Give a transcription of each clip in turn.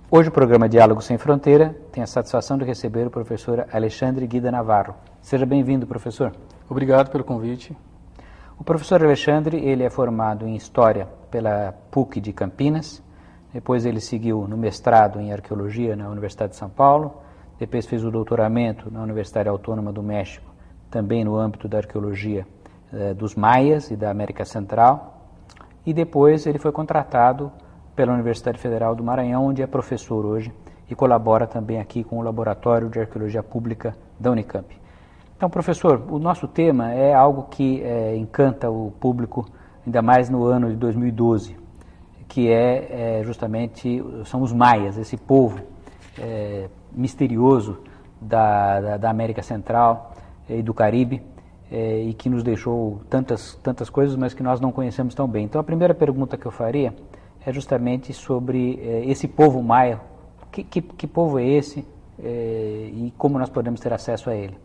Hoje o programa Diálogo Sem Fronteira tem a satisfação de receber o professor Alexandre Guida Navarro. Seja bem-vindo, professor. Obrigado pelo convite. O professor Alexandre, ele é formado em História pela PUC de Campinas, depois ele seguiu no mestrado em Arqueologia na Universidade de São Paulo, depois fez o doutoramento na Universidade Autônoma do México, também no âmbito da arqueologia dos Maias e da América Central, e depois ele foi contratado pela Universidade Federal do Maranhão, onde é professor hoje e colabora também aqui com o Laboratório de Arqueologia Pública da Unicamp. Então, professor, o nosso tema é algo que encanta o público, ainda mais no ano de 2012, que justamente, são os maias, esse povo misterioso da América Central e do Caribe, e que nos deixou tantas coisas, mas que nós não conhecemos tão bem. Então, a primeira pergunta que eu faria é justamente sobre esse povo maia. Que povo é esse e como nós podemos ter acesso a ele?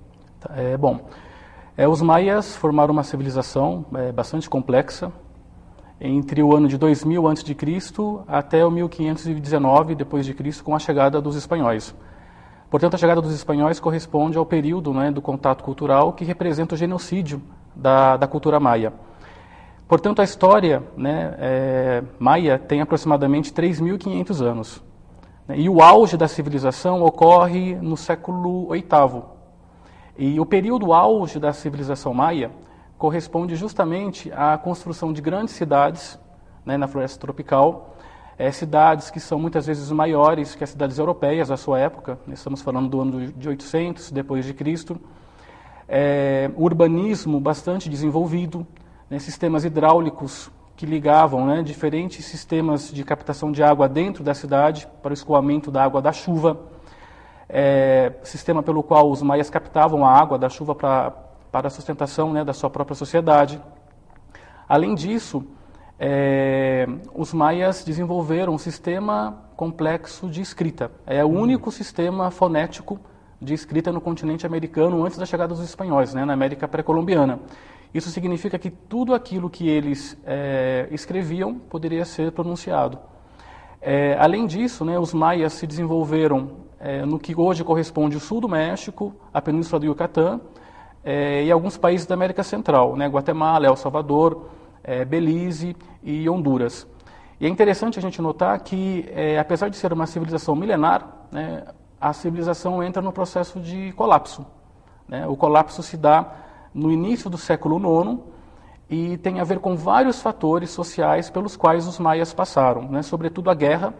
Os maias formaram uma civilização bastante complexa entre o ano de 2000 a.C. até o 1519 d.C., com a chegada dos espanhóis. Portanto, a chegada dos espanhóis corresponde ao período do contato cultural que representa o genocídio da cultura maia. Portanto, a história maia tem aproximadamente 3.500 anos. E o auge da civilização ocorre no século VIII. E o período auge da civilização maia corresponde justamente à construção de grandes cidades na floresta tropical, cidades que são muitas vezes maiores que as cidades europeias da sua época. Estamos falando do ano de 800 depois de Cristo. Urbanismo bastante desenvolvido, sistemas hidráulicos que ligavam diferentes sistemas de captação de água dentro da cidade para o escoamento da água da chuva, sistema pelo qual os maias captavam a água da chuva para a sustentação da sua própria sociedade. Além disso, os maias desenvolveram um sistema complexo de escrita. É o único sistema fonético de escrita no continente americano antes da chegada dos espanhóis, na América pré-colombiana. Isso significa que tudo aquilo que eles escreviam poderia ser pronunciado. Além disso, os maias se desenvolveram no que hoje corresponde ao sul do México, a Península do Yucatán e alguns países da América Central, Guatemala, El Salvador, Belize e Honduras. E é interessante a gente notar que, apesar de ser uma civilização milenar, a civilização entra no processo de colapso. O colapso se dá no início do século IX e tem a ver com vários fatores sociais pelos quais os maias passaram, sobretudo a guerra,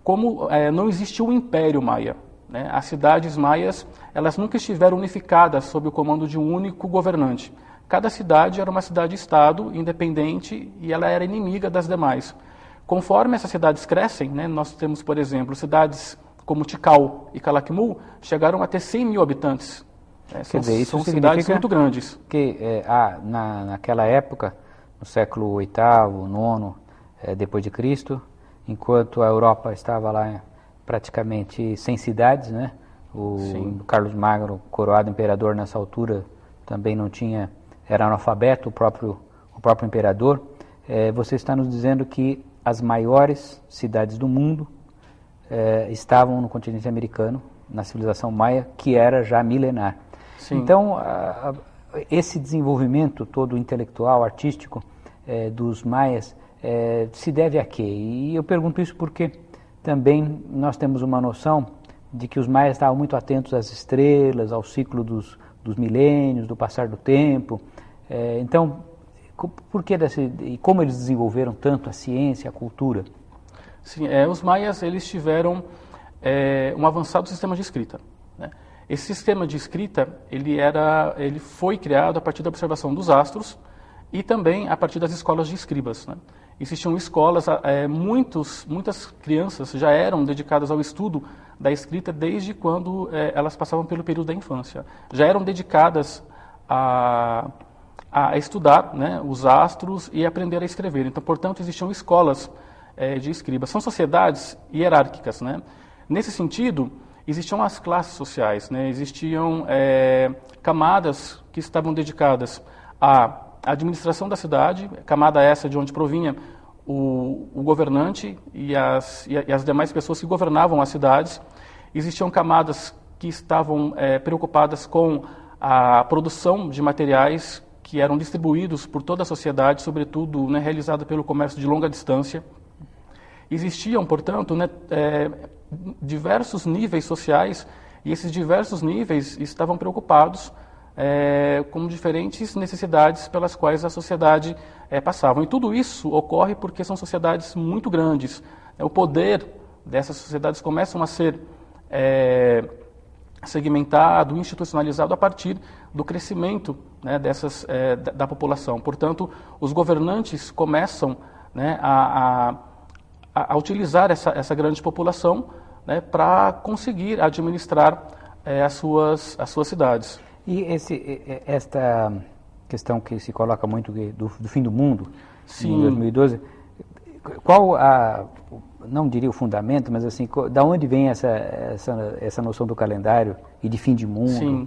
como não existiu o Império Maia. As cidades maias, elas nunca estiveram unificadas sob o comando de um único governante. Cada cidade era uma cidade-estado independente e ela era inimiga das demais. Conforme essas cidades crescem, nós temos, por exemplo, cidades como Tikal e Calakmul chegaram a ter 100 mil habitantes. São cidades muito grandes. Que naquela época, no século VIII, IX, depois de Cristo, enquanto a Europa estava lá praticamente sem cidades, o Carlos Magno, coroado imperador nessa altura, também não tinha, era analfabeto o próprio imperador. Você está nos dizendo que as maiores cidades do mundo estavam no continente americano, na civilização maia, que era já milenar. Sim. Então, esse desenvolvimento todo intelectual, artístico dos maias se deve a quê? E eu pergunto isso porque também nós temos uma noção de que os maias estavam muito atentos às estrelas, ao ciclo dos milênios, do passar do tempo. Então, por que e como eles desenvolveram tanto a ciência, a cultura? Sim, os maias eles tiveram um avançado sistema de escrita. Esse sistema de escrita ele foi criado a partir da observação dos astros e também a partir das escolas de escribas. Existiam escolas, muitas crianças já eram dedicadas ao estudo da escrita desde quando elas passavam pelo período da infância. Já eram dedicadas a estudar os astros e aprender a escrever. Então, portanto, existiam escolas de escribas. São sociedades hierárquicas. Nesse sentido, existiam as classes sociais, existiam camadas que estavam dedicadas à administração da cidade, camada essa de onde provinha o governante e as demais pessoas que governavam as cidades. Existiam camadas que estavam preocupadas com a produção de materiais que eram distribuídos por toda a sociedade, sobretudo, né, realizada pelo comércio de longa distância. Existiam, portanto, né, diversos níveis sociais, e esses diversos níveis estavam preocupados com diferentes necessidades pelas quais a sociedade passava. E tudo isso ocorre porque são sociedades muito grandes. O poder dessas sociedades começam a ser segmentado, institucionalizado a partir do crescimento, né, da população. Portanto, os governantes começam, né, a utilizar essa grande população, né, para conseguir administrar as suas cidades. E esta questão que se coloca muito do fim do mundo, Sim. em 2012, qual não diria o fundamento, mas assim, da onde vem essa noção do calendário e de fim de mundo? Sim.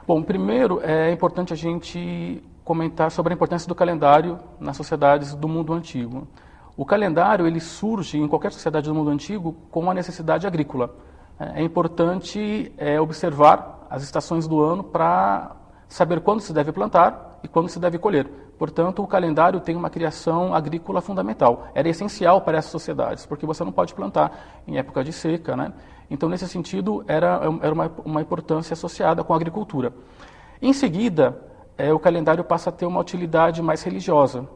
Bom, primeiro é importante a gente comentar sobre a importância do calendário nas sociedades do mundo antigo. O calendário ele surge em qualquer sociedade do mundo antigo com a necessidade agrícola. É importante observar as estações do ano para saber quando se deve plantar e quando se deve colher. Portanto, o calendário tem uma criação agrícola fundamental. Era essencial para essas sociedades, porque você não pode plantar em época de seca, né? Então, nesse sentido, era uma importância associada com a agricultura. Em seguida, o calendário passa a ter uma utilidade mais religiosa.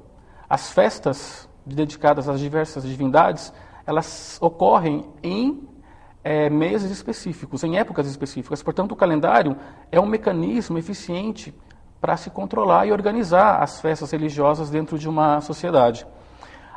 As festas dedicadas às diversas divindades, elas ocorrem em meses específicos, em épocas específicas. Portanto, o calendário é um mecanismo eficiente para se controlar e organizar as festas religiosas dentro de uma sociedade.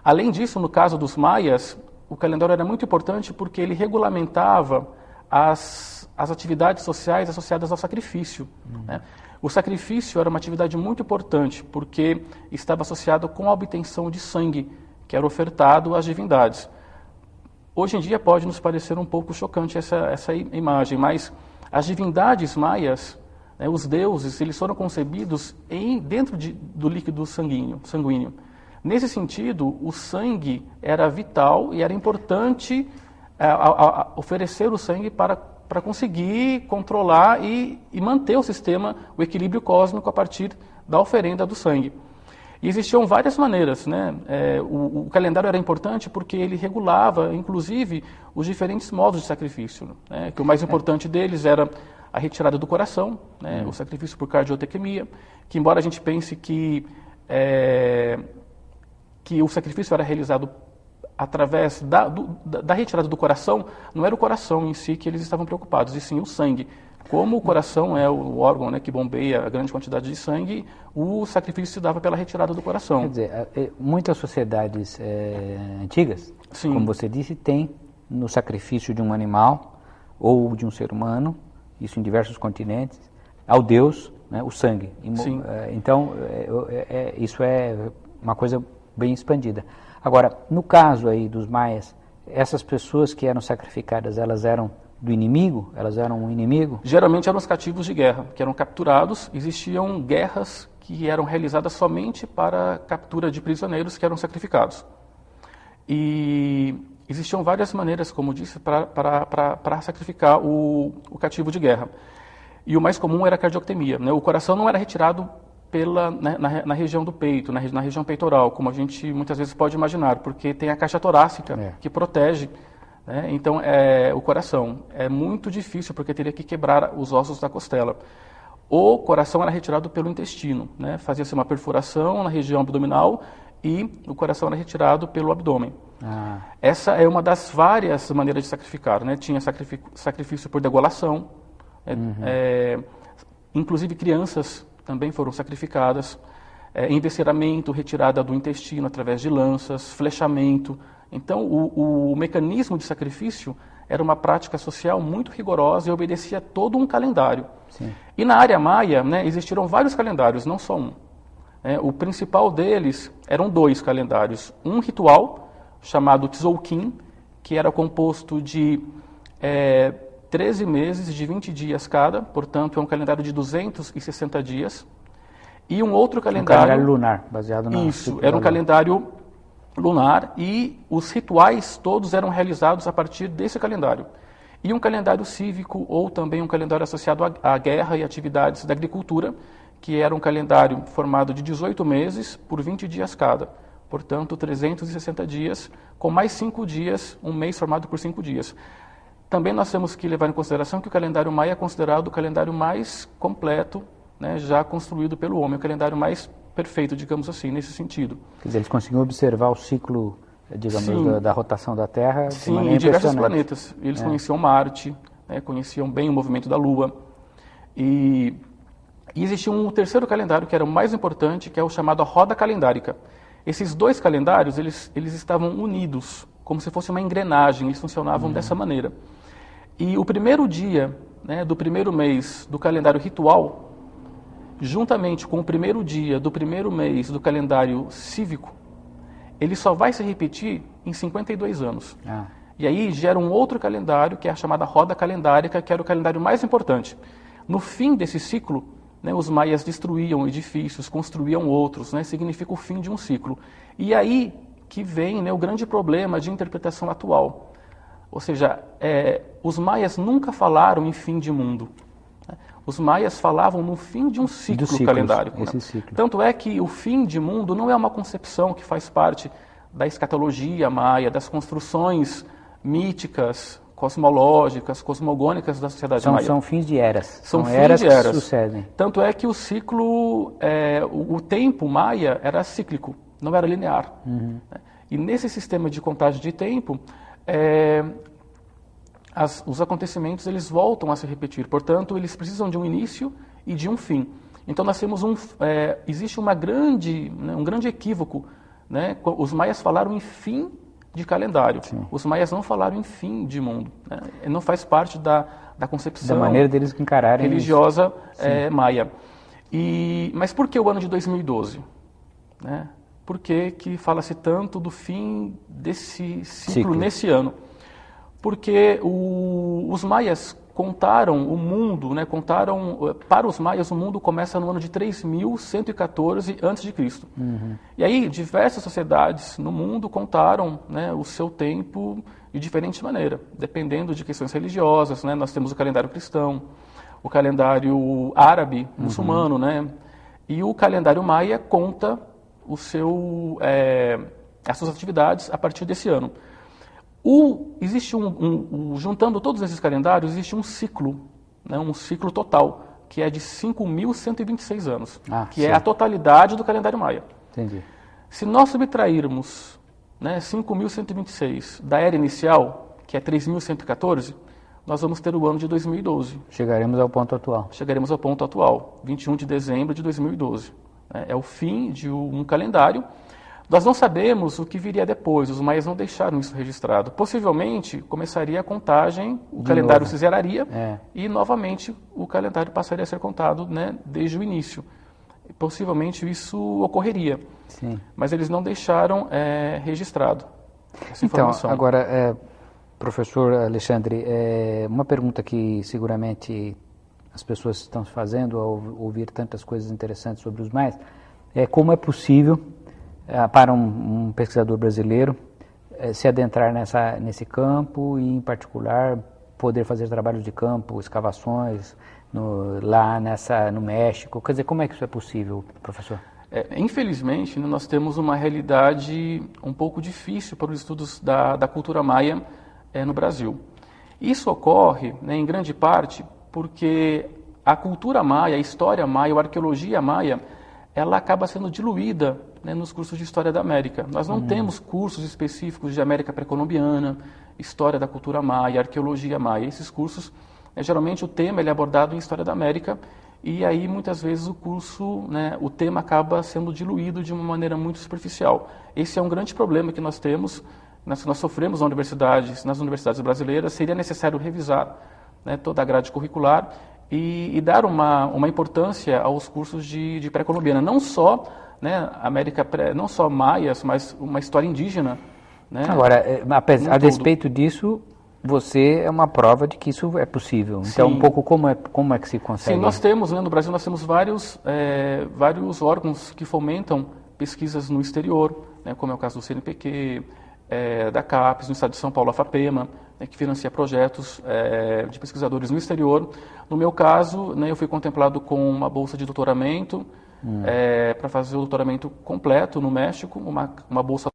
Além disso, no caso dos maias, o calendário era muito importante porque ele regulamentava as atividades sociais associadas ao sacrifício. Né? O sacrifício era uma atividade muito importante porque estava associado com a obtenção de sangue, que era ofertado às divindades. Hoje em dia pode nos parecer um pouco chocante essa imagem, mas as divindades maias, né, os deuses, eles foram concebidos dentro do líquido sanguíneo. Nesse sentido, o sangue era vital e era importante oferecer o sangue para conseguir controlar e manter o sistema, o equilíbrio cósmico a partir da oferenda do sangue. E existiam várias maneiras, né? O calendário era importante porque ele regulava, inclusive, os diferentes modos de sacrifício, né? Que o mais importante deles era a retirada do coração, né? O sacrifício por cardiotequemia, que embora a gente pense que o sacrifício era realizado através da retirada do coração, não era o coração em si que eles estavam preocupados, e sim o sangue. Como o coração é o órgão, né, que bombeia a grande quantidade de sangue, o sacrifício se dava pela retirada do coração. Quer dizer, muitas sociedades antigas, Sim. como você disse, têm no sacrifício de um animal ou de um ser humano, isso em diversos continentes, ao Deus, né, o sangue. Sim. Então, isso é uma coisa bem expandida. Agora, no caso aí dos maias, essas pessoas que eram sacrificadas, elas eram do inimigo? Elas eram um inimigo? Geralmente eram os cativos de guerra, que eram capturados. Existiam guerras que eram realizadas somente para a captura de prisioneiros que eram sacrificados. E existiam várias maneiras, como disse, para sacrificar o cativo de guerra. E o mais comum era a cardioctemia, né? O coração não era retirado na região do peito, na região peitoral, como a gente muitas vezes pode imaginar, porque tem a caixa torácica que protege. Então, o coração é muito difícil porque teria que quebrar os ossos da costela. O coração era retirado pelo intestino, né? Fazia-se uma perfuração na região abdominal e o coração era retirado pelo abdômen. Essa é uma das várias maneiras de sacrificar, né? Tinha sacrifício por degolação, inclusive crianças também foram sacrificadas, envesceramento, retirada do intestino através de lanças, flechamento. Então, o mecanismo de sacrifício era uma prática social muito rigorosa e obedecia todo um calendário. Sim. E na área maia, né, existiram vários calendários, não só um. O principal deles eram 2 calendários. Um ritual, chamado Tzolk'in, que era composto de 13 meses de 20 dias cada, portanto, é um calendário de 260 dias. E um outro calendário... Um calendário lunar, baseado na... Isso, era um calendário lunar, e os rituais todos eram realizados a partir desse calendário. E um calendário cívico, ou também um calendário associado à guerra e atividades da agricultura, que era um calendário formado de 18 meses por 20 dias cada. Portanto, 360 dias, com mais 5 dias, um mês formado por 5 dias. Também nós temos que levar em consideração que o calendário maia é considerado o calendário mais completo, né, já construído pelo homem, o calendário mais perfeito, digamos assim, nesse sentido. Quer dizer, eles conseguiam observar o ciclo, digamos, da rotação da Terra de maneira em diversos impressionante. planetas. Eles conheciam Marte, né, conheciam bem o movimento da Lua. E existia um terceiro calendário, que era o mais importante, que é o chamado roda calendárica. Esses dois calendários, eles estavam unidos, como se fosse uma engrenagem, eles funcionavam dessa maneira. E o primeiro dia, né, do primeiro mês do calendário ritual, juntamente com o primeiro dia do primeiro mês do calendário cívico, ele só vai se repetir em 52 anos. E aí gera um outro calendário, que é a chamada roda calendárica, que era o calendário mais importante. No fim desse ciclo, né, os maias destruíam edifícios, construíam outros, né, significa o fim de um ciclo. E aí que vem, né, o grande problema de interpretação atual. Ou seja, os maias nunca falaram em fim de mundo. Os maias falavam no fim de um ciclo calendárico. Né? Tanto é que o fim de mundo não é uma concepção que faz parte da escatologia maia, das construções míticas, cosmológicas, cosmogônicas da sociedade maia. São fins de eras. São fins eras de eras. Que sucedem. Tanto é que o ciclo, o tempo maia era cíclico, não era linear. E nesse sistema de contagem de tempo, os acontecimentos eles voltam a se repetir. Portanto, eles precisam de um início e de um fim. Então, nós temos existe um grande equívoco. Né? Os maias falaram em fim de calendário. Sim. Os maias não falaram em fim de mundo. Né? Não faz parte da concepção da maneira deles encararem religiosa maia. Mas por que o ano de 2012? Né? Por que fala-se tanto do fim desse ciclo nesse ano? Porque os maias contaram o mundo, né, para os maias o mundo começa no ano de 3114 a.C. E aí diversas sociedades no mundo contaram, né, o seu tempo de diferente maneira, dependendo de questões religiosas. Né? Nós temos o calendário cristão, o calendário árabe, muçulmano, né? E o calendário maia conta as suas atividades a partir desse ano. Existe juntando todos esses calendários, existe um ciclo, né, um ciclo total, que é de 5.126 anos, que é a totalidade do calendário maia. Entendi. Se nós subtrairmos, né, 5.126 da era inicial, que é 3.114, nós vamos ter o ano de 2012. Chegaremos ao ponto atual. Chegaremos ao ponto atual, 21 de dezembro de 2012. É o fim de um calendário. Nós não sabemos o que viria depois, os maias não deixaram isso registrado. Possivelmente começaria a contagem, o calendário se zeraria e novamente o calendário passaria a ser contado, né, desde o início. Possivelmente isso ocorreria, Sim. Mas eles não deixaram registrado essa informação. Então, agora, professor Alexandre, uma pergunta que seguramente as pessoas estão fazendo ao ouvir tantas coisas interessantes sobre os maias, é como é possível para um pesquisador brasileiro se adentrar nesse campo e, em particular, poder fazer trabalhos de campo, escavações lá no México. Quer dizer, como é que isso é possível, professor? Infelizmente, nós temos uma realidade um pouco difícil para os estudos da cultura maia no Brasil. Isso ocorre, né, em grande parte, porque a cultura maia, a história maia, a arqueologia maia, ela acaba sendo diluída, né, nos cursos de História da América. Nós não temos cursos específicos de América pré-colombiana, História da cultura maia, Arqueologia maia. Esses cursos, geralmente o tema é abordado em História da América e aí muitas vezes o curso, né, o tema acaba sendo diluído de uma maneira muito superficial. Esse é um grande problema que nós temos, nós sofremos nas universidades brasileiras. Seria necessário revisar, né, toda a grade curricular e dar uma importância aos cursos de pré-colombiana, não só, né, não só maias, mas uma história indígena. Né, agora, a despeito disso, você é uma prova de que isso é possível. Então, um pouco como é que se consegue? Sim, nós temos, né, no Brasil nós temos vários órgãos que fomentam pesquisas no exterior. né, como é o caso do CNPq, da CAPES, no estado de São Paulo, a FAPEMA, né, que financia projetos de pesquisadores no exterior. No meu caso, né, eu fui contemplado com uma bolsa de doutoramento para fazer o doutoramento completo no México, uma bolsa